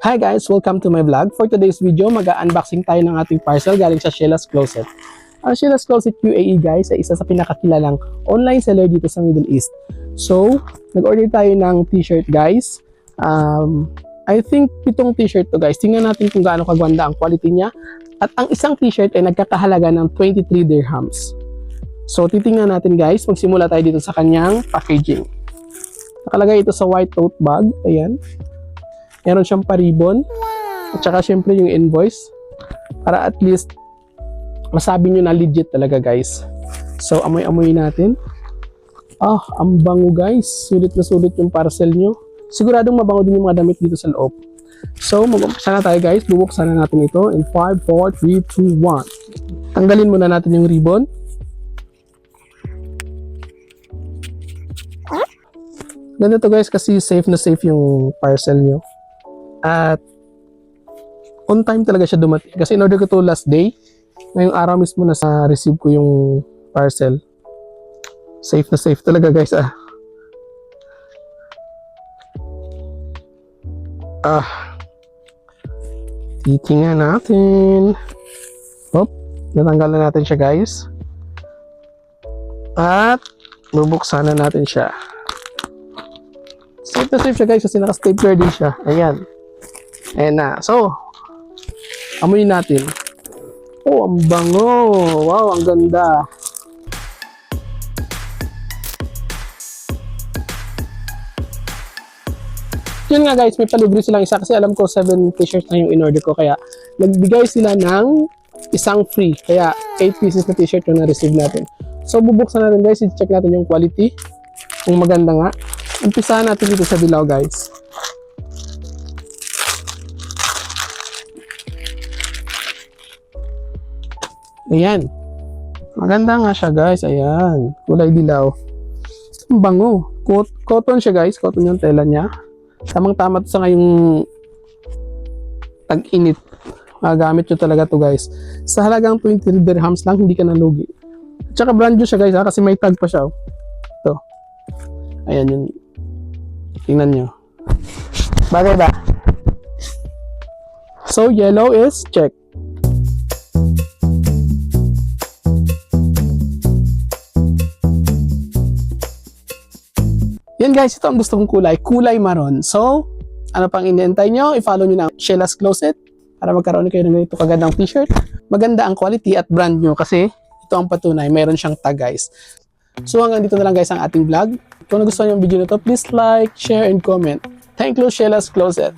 Hi guys! Welcome to my vlog. For today's video, mag-unboxing tayo ng ating parcel galing sa Sheila's Closet. Ang Sheila's Closet UAE guys ay isa sa pinakakilalang online seller dito sa Middle East. So, nag-order tayo ng t-shirt guys. I think 7 t-shirt to guys. Tingnan natin kung gaano kaganda ang quality niya. At ang isang t-shirt ay nagkakahalaga ng 23 dirhams. So, titingnan natin guys. Magsimula tayo dito sa kanyang packaging. Nakalagay ito sa white tote bag. Ayan. Meron siyang paribon. At saka syempre yung invoice. Para at least masabi nyo na legit talaga guys. So amoy-amoy natin. Ang bango guys. Sulit na sulit yung parcel nyo. Siguradong mabango din yung mga damit dito sa loob. So mag-umpisa na tayo guys. Bubuksan na natin ito in 5, 4, 3, 2, 1. Tanggalin muna natin yung ribbon. Ganda to guys kasi safe na safe yung parcel nyo. At on time talaga siya dumating. Kasi in order ko to last day, ngayong araw mismo na sa receive ko yung parcel. Safe na safe talaga guys titingnan natin. Natanggal na natin siya guys. At bubuksan na natin siya. Safe na safe siya guys kasi naka-stapler din siya. Ayan. Ayan na. So, amoy natin. Ang bango. Wow, ang ganda. Yun nga guys, may palibre silang isa kasi alam ko 7 t-shirts na yung in-order ko. Kaya, nagbigay sila ng isang free. Kaya, 8 pieces na t-shirt yung na-receive natin. So, bubuksan natin guys. I-check natin yung quality. Kung maganda nga. Umpisahan natin dito sa dilaw guys. Ayan. Maganda nga siya guys. Ayan. Kulay dilaw. Ang bango. Cotton siya guys. Cotton yung tela niya. Tamang-tama sa ngayong tag-init. Magamit nyo talaga to guys. Sa halagang 23 dirhams lang, hindi ka nalugi. At saka brand new siya guys kasi may tag pa siya. Ito. Ayan yun. Tingnan nyo. Bagay ba? So, yellow is check. Yan guys, ito ang gusto kong kulay. Kulay maroon. So, ano pang iniintay nyo? I-follow nyo na Sheila's Closet para magkaroon kayo ng ganito kagandang t-shirt. Maganda ang quality at brand nyo kasi ito ang patunay. Meron siyang tag guys. So hanggang dito na lang guys ang ating vlog. Kung nagustuhan nyo yung video na to, please like, share, and comment. Thank you, Sheila's Closet.